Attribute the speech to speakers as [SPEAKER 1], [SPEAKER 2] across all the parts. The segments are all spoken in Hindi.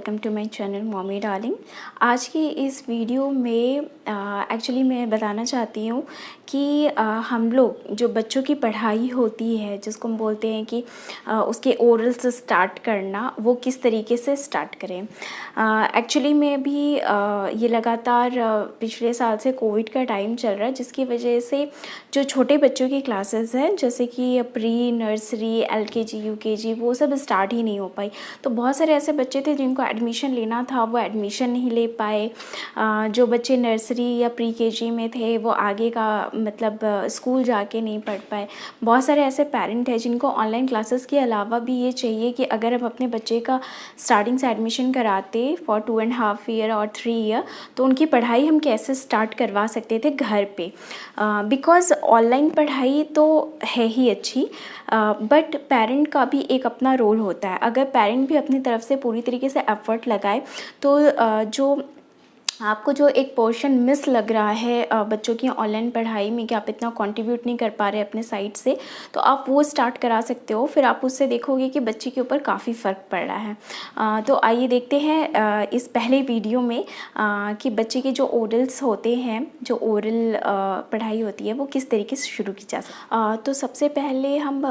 [SPEAKER 1] Welcome to my channel mommy darling. आज की इस वीडियो में एक्चुअली मैं बताना चाहती हूँ कि हम लोग जो बच्चों की पढ़ाई होती है जिसको हम बोलते हैं कि उसके ओरल से स्टार्ट करना, वो किस तरीके से स्टार्ट करें। एक्चुअली मैं भी ये लगातार पिछले साल से कोविड का टाइम चल रहा है, जिसकी वजह से जो छोटे बच्चों की क्लासेस हैं जैसे कि प्री नर्सरी LKG UKG वो सब स्टार्ट ही नहीं हो पाई। तो बहुत सारे ऐसे बच्चे थे जिनको एडमिशन लेना था, वो एडमिशन नहीं ले पाए। जो बच्चे नर्सरी या प्री KG में थे वो आगे का मतलब स्कूल जाके नहीं पढ़ पाए। बहुत सारे ऐसे पेरेंट हैं जिनको ऑनलाइन क्लासेस के अलावा भी ये चाहिए कि अगर हम अपने बच्चे का स्टार्टिंग से एडमिशन कराते फॉर 2.5 ईयर और 3 ईयर तो उनकी पढ़ाई हम कैसे स्टार्ट करवा सकते थे घर पे। बिकॉज़ ऑनलाइन पढ़ाई तो है ही अच्छी, बट पेरेंट का भी एक अपना रोल होता है। अगर पेरेंट भी अपनी तरफ से पूरी तरीके से एफ़र्ट लगाए तो जो आपको जो एक पोर्शन मिस लग रहा है बच्चों की ऑनलाइन पढ़ाई में कि आप इतना कंट्रीब्यूट नहीं कर पा रहे अपने साइड से, तो आप वो स्टार्ट करा सकते हो। फिर आप उससे देखोगे कि बच्चे के ऊपर काफ़ी फ़र्क पड़ रहा है। तो आइए देखते हैं इस पहले वीडियो में कि बच्चे के जो ओरल्स होते हैं, जो ओरल पढ़ाई होती है वो किस तरीके से शुरू की जा सकती। तो सबसे पहले हम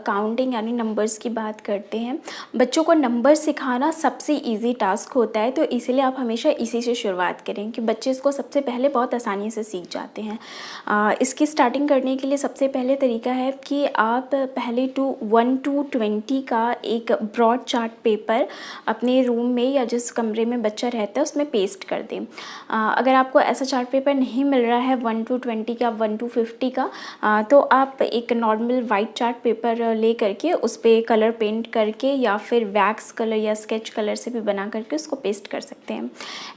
[SPEAKER 1] काउंटिंग यानी नंबर्स की बात करते हैं। बच्चों को नंबर सिखाना सबसे ईजी टास्क होता है, तो इसीलिए आप हमेशा इसी से शुरुआत करें कि बच्चे इसको सबसे पहले बहुत आसानी से सीख जाते हैं। इसकी स्टार्टिंग करने के लिए सबसे पहले तरीका है कि आप पहले 1 to 20 का एक ब्रॉड चार्ट पेपर अपने रूम में या जिस कमरे में बच्चा रहता है उसमें पेस्ट कर दें। अगर आपको ऐसा चार्ट पेपर नहीं मिल रहा है 1 to 20 का, 1 to 50 का, तो आप एक नॉर्मल वाइट चार्ट पेपर ले करके उस पर कलर पेंट करके या फिर वैक्स कलर या स्केच कलर से भी बना करके उसको पेस्ट कर सकते हैं।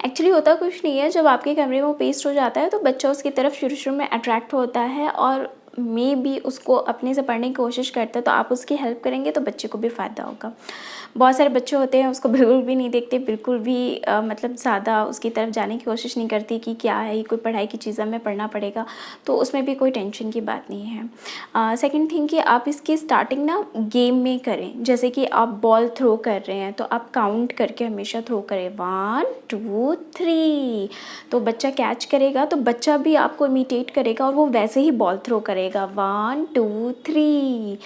[SPEAKER 1] एक्चुअली होता कुछ नहीं है, जब आपके कमरे में वो पेस्ट हो जाता है तो बच्चा उसकी तरफ शुरू शुरू में अट्रैक्ट होता है और मे भी उसको अपने से पढ़ने की कोशिश करता है। तो आप उसकी हेल्प करेंगे तो बच्चे को भी फ़ायदा होगा। बहुत सारे बच्चे होते हैं उसको बिल्कुल भी नहीं देखते, बिल्कुल भी मतलब ज़्यादा उसकी तरफ जाने की कोशिश नहीं करती कि क्या है ये, कोई पढ़ाई की चीज़ हमें पढ़ना पड़ेगा, तो उसमें भी कोई टेंशन की बात नहीं है। सेकंड थिंग कि आप इसकी स्टार्टिंग ना गेम में करें। जैसे कि आप बॉल थ्रो कर रहे हैं तो आप काउंट करके हमेशा थ्रो करें 1 2 3, तो बच्चा कैच करेगा तो बच्चा भी आपको इमिटेट करेगा और वो वैसे ही बॉल थ्रो करेगा 1 2 3।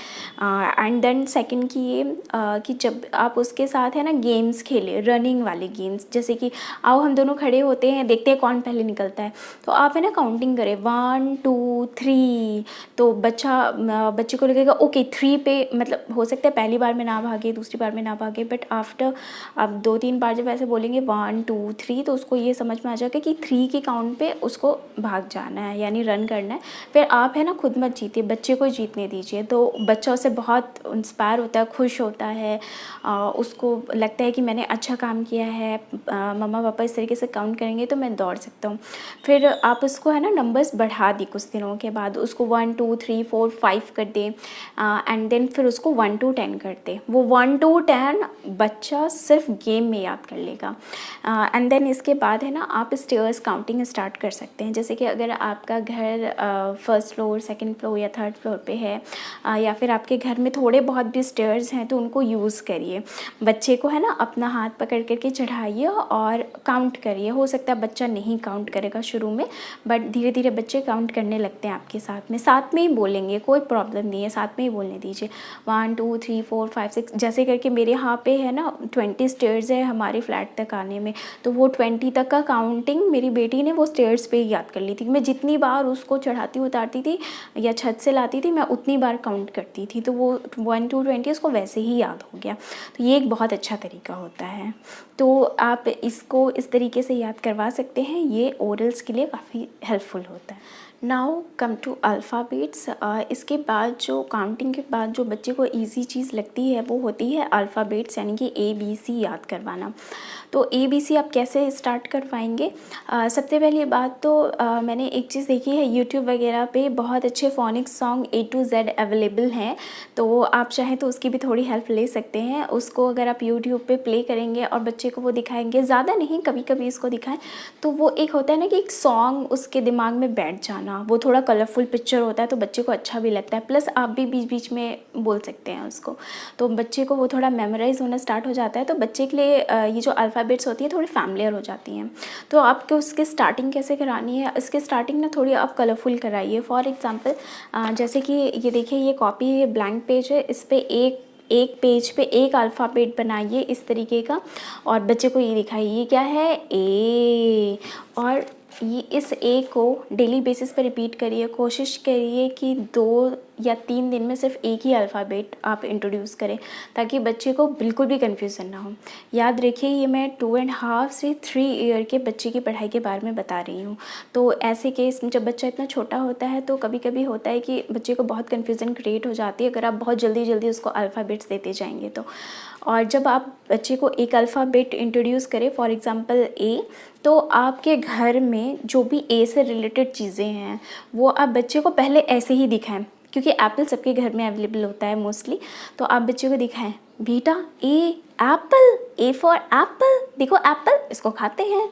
[SPEAKER 1] एंड देन सेकंड की ये कि जब आप उसके साथ है ना गेम्स खेलें, रनिंग वाले गेम्स, जैसे कि आओ हम दोनों खड़े होते हैं, देखते हैं कौन पहले निकलता है, तो आप है ना काउंटिंग करें 1 2 3, तो बच्चे को लगेगा ओके 3 पे, मतलब हो सकता है पहली बार में ना भागे, दूसरी बार में ना भागे, बट आफ्टर आप 2-3 बार जब ऐसे बोलेंगे 1 2 3 तो उसको ये समझ में आ जाएगा कि 3 के काउंट पे उसको भाग जाना है यानी रन करना है। फिर आप है ना खुद मत जीतिए, बच्चे को जीतने दीजिए, तो बच्चा उससे बहुत इंस्पायर होता है, खुश होता है। उसको लगता है कि मैंने अच्छा काम किया है, मम्मा पापा इस तरीके से काउंट करेंगे तो मैं दौड़ सकता हूँ। फिर आप उसको है ना नंबर्स बढ़ा दी, कुछ दिनों के बाद उसको 1 2 3 4 5 कर दें, एंड देन फिर उसको 1 to 10 कर दें। वो 1 to 10 बच्चा सिर्फ गेम में याद कर लेगा। एंड देन इसके बाद है ना आप स्टेयर्स काउंटिंग स्टार्ट कर सकते हैं। जैसे कि अगर आपका घर फर्स्ट फ्लोर, सेकंड फ्लोर या थर्ड फ्लोर पे है, या फिर आपके घर में थोड़े बहुत भी स्टेयर्स हैं तो उनको यूज़ करिए। बच्चे को है ना अपना हाथ पकड़ करके चढ़ाइए और काउंट करिए। हो सकता है बच्चा नहीं काउंट करेगा शुरू में, बट धीरे धीरे बच्चे काउंट करने लगते हैं आपके साथ में ही बोलेंगे, कोई प्रॉब्लम नहीं है, साथ में ही बोलने दीजिए 1 2 3 4 5 6 जैसे करके। मेरे यहाँ पे है ना 20 स्टेयर्स है हमारे फ्लैट तक आने में, तो वो 20 तक का काउंटिंग मेरी बेटी ने वो स्टेयर्स पे ही याद कर ली थी। मैं जितनी बार उसको चढ़ाती उतारती थी या छत से लाती थी मैं उतनी बार काउंट करती थी, तो वो 1 to 20 उसको वैसे ही याद हो गया। तो ये एक बहुत अच्छा तरीका होता है, तो आप इसको इस तरीके से याद करवा सकते हैं। ये ओरल्स के लिए काफ़ी हेल्पफुल होता है। Now come to alphabets. इसके बाद जो काउंटिंग के बाद जो बच्चे को ईजी चीज़ लगती है वो होती है अल्फ़ाबेट्स यानी कि ABC याद करवाना। तो ABC आप कैसे स्टार्ट करवाएंगे? सबसे पहली बात तो मैंने एक चीज़ देखी है यूट्यूब वगैरह पे बहुत अच्छे phonics song A to Z available हैं, तो आप चाहें तो उसकी भी थोड़ी हेल्प ले सकते हैं। उसको अगर आप यूट्यूब पे प्ले करेंगे और बच्चे को वो दिखाएंगे, ज़्यादा नहीं कभी कभी इसको दिखाएं, तो वो एक होता है ना कि एक सॉन्ग उसके दिमाग में बैठ जाना, दिखाना, वो थोड़ा कलरफुल पिक्चर होता है तो बच्चे को अच्छा भी लगता है, प्लस आप भी बीच बीच में बोल सकते हैं उसको, तो बच्चे को वो थोड़ा मेमोराइज़ होना स्टार्ट हो जाता है। तो बच्चे के लिए ये जो अल्फ़ाबेट्स होती है थोड़ी फैमिलियर हो जाती हैं। तो आपको उसकी स्टार्टिंग कैसे करानी है, इसकी स्टार्टिंग ना थोड़ी आप कलरफुल कराइए। फॉर एग्ज़ाम्पल जैसे कि ये देखिए, ये कॉपी, ये ब्लैंक पेज है, इस पे एक पेज पे एक अल्फ़ाबेट बनाइए इस तरीके का, और बच्चे को ये दिखाइए, ये क्या है, ए। और ये इस ए को डेली बेसिस पे रिपीट करिए। कोशिश करिए कि 2 या 3 दिन में सिर्फ एक ही अल्फ़ाबेट आप इंट्रोड्यूस करें, ताकि बच्चे को बिल्कुल भी कन्फ्यूज़न ना हो। याद रखिए, ये मैं 2.5 से 3 ईयर के बच्चे की पढ़ाई के बारे में बता रही हूँ। तो ऐसे केस में जब बच्चा इतना छोटा होता है तो कभी कभी होता है कि बच्चे को बहुत कन्फ्यूज़न क्रिएट हो जाती है अगर आप बहुत जल्दी जल्दी उसको अल्फ़ाबेट्स देते जाएंगे तो। और जब आप बच्चे को एक अल्फ़ाबेट इंट्रोड्यूस करें, फॉर एग्ज़ाम्पल ए, तो आपके घर में जो भी ए से रिलेटेड चीज़ें हैं वो आप बच्चे को पहले ऐसे ही दिखाएं, क्योंकि एप्पल सबके घर में अवेलेबल होता है मोस्टली। तो आप बच्चे को दिखाएं, बेटा ए एप्पल, ए फॉर एप्पल, देखो एप्पल, इसको खाते हैं,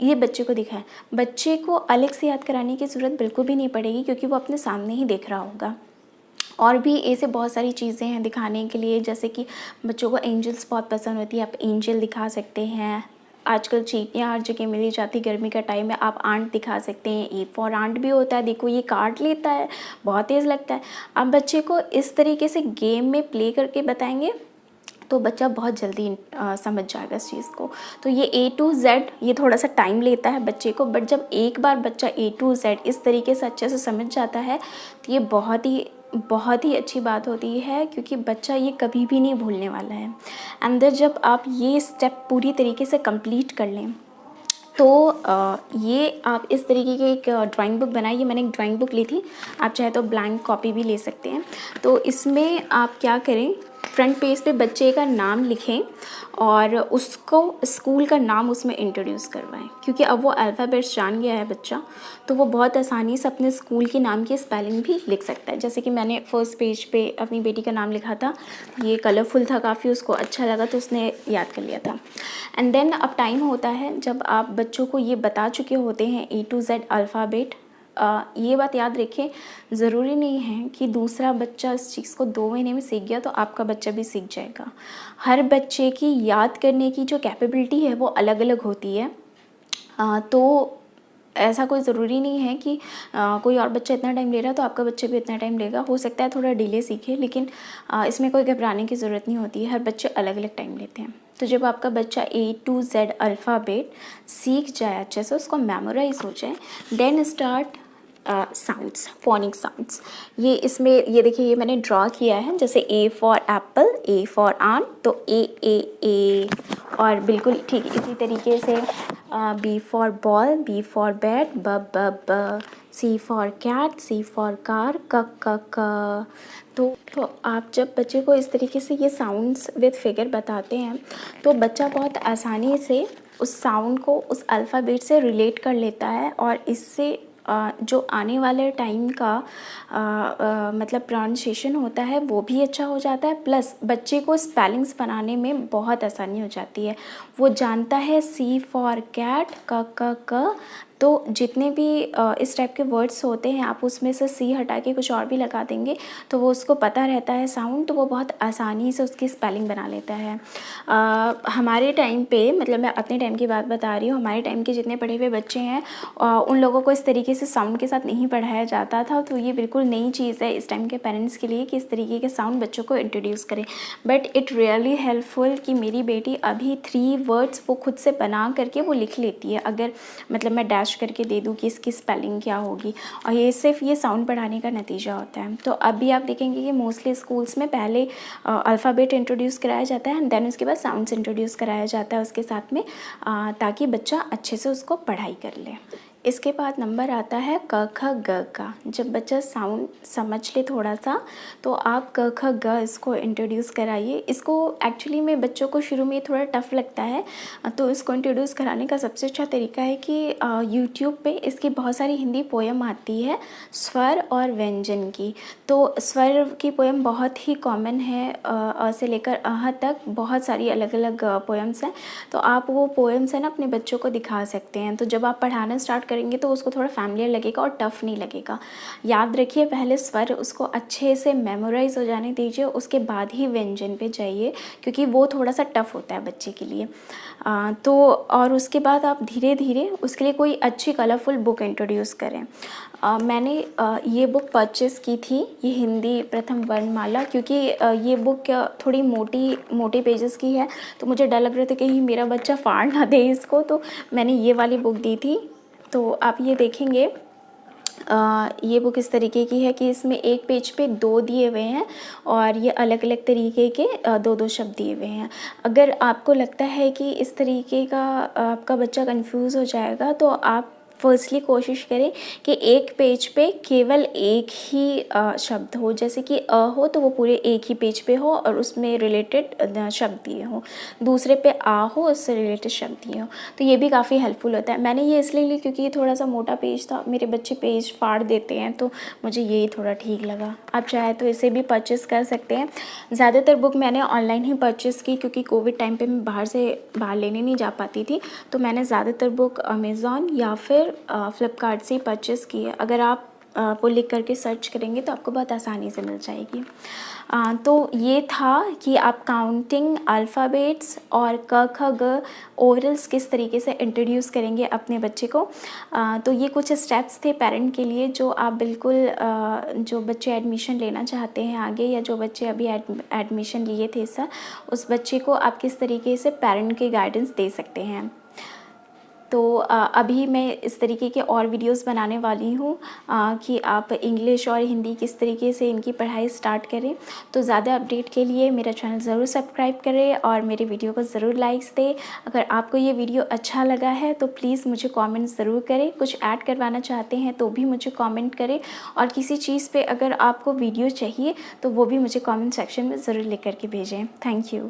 [SPEAKER 1] ये बच्चे को दिखाएं। बच्चे को अलग से याद कराने की ज़रूरत बिल्कुल भी नहीं पड़ेगी, क्योंकि वो अपने सामने ही देख रहा होगा। और भी ऐसे बहुत सारी चीज़ें हैं दिखाने के लिए, जैसे कि बच्चों को एंजल्स बहुत पसंद होती है, आप एंजल दिखा सकते हैं। आजकल चींटियाँ हर जगह मिली जाती, गर्मी का टाइम है, आप आंट दिखा सकते हैं। ए फॉर आंट भी होता है, देखो ये काट लेता है, बहुत तेज़ लगता है। आप बच्चे को इस तरीके से गेम में प्ले करके बताएंगे तो बच्चा बहुत जल्दी समझ जाएगा इस चीज़ को। तो ये A to Z ये थोड़ा सा टाइम लेता है बच्चे को, बट जब एक बार बच्चा A to Z इस तरीके से अच्छे से समझ जाता है तो ये बहुत ही अच्छी बात होती है, क्योंकि बच्चा ये कभी भी नहीं भूलने वाला है। अंदर जब आप ये स्टेप पूरी तरीके से कंप्लीट कर लें तो ये आप इस तरीके की एक ड्राइंग बुक बनाइए। मैंने एक ड्राइंग बुक ली थी, आप चाहे तो ब्लैंक कॉपी भी ले सकते हैं। तो इसमें आप क्या करें, फ्रंट पेज पे बच्चे का नाम लिखें और उसको स्कूल का नाम उसमें इंट्रोड्यूस करवाएं, क्योंकि अब वो अल्फ़ाबेट्स जान गया है बच्चा, तो वो बहुत आसानी से अपने स्कूल के नाम की स्पेलिंग भी लिख सकता है। जैसे कि मैंने फर्स्ट पेज पे अपनी बेटी का नाम लिखा था, ये कलरफुल था काफ़ी, उसको अच्छा लगा तो उसने याद कर लिया था। एंड देन अब टाइम होता है जब आप बच्चों को ये बता चुके होते हैं A to Z अल्फ़ाबेट। ये बात याद रखें, ज़रूरी नहीं है कि दूसरा बच्चा इस चीज़ को 2 महीने में सीख गया तो आपका बच्चा भी सीख जाएगा। हर बच्चे की याद करने की जो कैपेबिलिटी है वो अलग अलग होती है। तो ऐसा कोई ज़रूरी नहीं है कि कोई और बच्चा इतना टाइम ले रहा है तो आपका बच्चा भी इतना टाइम लेगा। हो सकता है थोड़ा डिले सीखे, लेकिन इसमें कोई घबराने की ज़रूरत नहीं होती है, हर बच्चे अलग अलग टाइम लेते हैं। तो जब आपका बच्चा A to Z अल्फ़ाबेट सीख जाए अच्छे से, उसको मेमोराइज हो जाए, then start sounds, phonic sounds. ये इसमें ये देखिए, ये मैंने ड्रॉ किया है, जैसे A for apple, A for ant, तो ए। और बिल्कुल ठीक इसी तरीके से B for ball, B for bat, ब, C for cat, C for car, क। तो आप जब बच्चे को इस तरीके से ये साउंड्स विद फिगर बताते हैं तो बच्चा बहुत आसानी से उस साउंड को उस अल्फ़ाबेट से रिलेट कर लेता है, और इससे जो आने वाले टाइम का मतलब प्रोनाउंसिएशन होता है वो भी अच्छा हो जाता है, प्लस बच्चे को स्पेलिंग्स बनाने में बहुत आसानी हो जाती है। वो जानता है C फॉर कैट, क। तो जितने भी इस टाइप के वर्ड्स होते हैं आप उसमें से C हटा के कुछ और भी लगा देंगे तो वो उसको पता रहता है साउंड, तो वो बहुत आसानी से उसकी स्पेलिंग बना लेता है। हमारे टाइम पे, मतलब मैं अपने टाइम की बात बता रही हूँ, हमारे टाइम के जितने पढ़े हुए बच्चे हैं उन लोगों को इस तरीके से साउंड के साथ नहीं पढ़ाया जाता था। तो ये बिल्कुल नई चीज़ है इस टाइम के पेरेंट्स के लिए कि इस तरीके के साउंड बच्चों को इंट्रोड्यूस करें। बट इट रियली हेल्पफुल कि मेरी बेटी अभी 3 वर्ड्स वो खुद से बना करके वो लिख लेती है, अगर मतलब मैं डैश करके दे दूँ कि इसकी स्पेलिंग क्या होगी, और ये सिर्फ ये साउंड पढ़ाने का नतीजा होता है। तो अभी आप देखेंगे कि मोस्टली स्कूल्स में पहले अल्फ़ाबेट इंट्रोड्यूस कराया जाता है एंड देन उसके बाद साउंड्स इंट्रोड्यूस कराया जाता है उसके साथ में, ताकि बच्चा अच्छे से उसको पढ़ाई कर ले। इसके बाद नंबर आता है क ख ग का। जब बच्चा साउंड समझ ले थोड़ा सा तो आप क ख ग इसको इंट्रोड्यूस कराइए। इसको एक्चुअली में बच्चों को शुरू में थोड़ा टफ़ लगता है, तो इसको इंट्रोड्यूस कराने का सबसे अच्छा तरीका है कि यूट्यूब पे इसकी बहुत सारी हिंदी पोएम आती है स्वर और व्यंजन की। तो स्वर की पोएम बहुत ही कॉमन है, अ से लेकर अह तक बहुत सारी अलग अलग पोएम्स हैं। तो आप वो पोएम्स है ना अपने बच्चों को दिखा सकते हैं। तो जब आप पढ़ाना स्टार्ट करेंगे तो उसको थोड़ा फैमिलियर लगेगा और टफ़ नहीं लगेगा। याद रखिए पहले स्वर उसको अच्छे से मेमोराइज़ हो जाने दीजिए, उसके बाद ही व्यंजन पे जाइए, क्योंकि वो थोड़ा-सा टफ़ होता है बच्चे के लिए। तो और उसके बाद आप धीरे-धीरे उसके लिए कोई अच्छी कलरफुल बुक इंट्रोड्यूस करें। मैंने ये बुक परचेज़ की थी, ये हिंदी प्रथम वर्णमाला, क्योंकि ये बुक थोड़ी मोटे पेजेस की है, तो मुझे डर लग रहा था कहीं मेरा बच्चा फाड़ ना दे इसको, तो मैंने ये वाली बुक दी थी। तो आप ये देखेंगे, ये बुक इस तरीके की है कि इसमें एक पेज पे 2 दिए हुए हैं और ये अलग-अलग तरीके के 2-2 शब्द दिए हुए हैं। अगर आपको लगता है कि इस तरीके का आपका बच्चा कन्फ्यूज़ हो जाएगा, तो आप फ़र्स्टली कोशिश करें कि एक पेज पे केवल एक ही शब्द हो, जैसे कि हो तो वो पूरे एक ही पेज पे हो और उसमें रिलेटेड शब्द दिए हों। दूसरे पे हो, उससे रिलेटेड शब्द दिए हों, तो ये भी काफ़ी हेल्पफुल होता है। मैंने ये इसलिए ली क्योंकि ये थोड़ा-सा मोटा पेज था, मेरे बच्चे पेज फाड़ देते हैं, तो मुझे यही थोड़ा ठीक लगा। आप चाहे तो इसे भी परचेज़ कर सकते हैं। ज़्यादातर बुक मैंने ऑनलाइन ही परचेज़ की, क्योंकि कोविड टाइम पे मैं बाहर लेने नहीं जा पाती थी, तो मैंने ज़्यादातर बुक अमेज़न या फिर फ्लिपकार्ट से ही परचेज़ की है। अगर आप वो लिख करके सर्च करेंगे तो आपको बहुत आसानी से मिल जाएगी। तो ये था कि आप काउंटिंग, अल्फ़ाबेट्स और क, ख, ग, ओरल्स किस तरीके से इंट्रोड्यूस करेंगे अपने बच्चे को। तो ये कुछ स्टेप्स थे पेरेंट के लिए, जो आप बिल्कुल जो बच्चे एडमिशन लेना चाहते हैं आगे, या जो बच्चे अभी एडमिशन लिए थे उस बच्चे को आप किस तरीके से पेरेंट के गाइडेंस दे सकते हैं। तो अभी मैं इस तरीके के और वीडियोस बनाने वाली हूँ कि आप इंग्लिश और हिंदी किस तरीके से इनकी पढ़ाई स्टार्ट करें। तो ज़्यादा अपडेट के लिए मेरा चैनल ज़रूर सब्सक्राइब करें और मेरे वीडियो को ज़रूर लाइक्स दें। अगर आपको ये वीडियो अच्छा लगा है तो प्लीज़ मुझे कमेंट ज़रूर करें। कुछ ऐड करवाना चाहते हैं तो भी मुझे कमेंट करें, और किसी चीज़ पे अगर आपको वीडियो चाहिए तो वो भी मुझे कमेंट सेक्शन में ज़रूर लिख कर के भेजें। Thank you.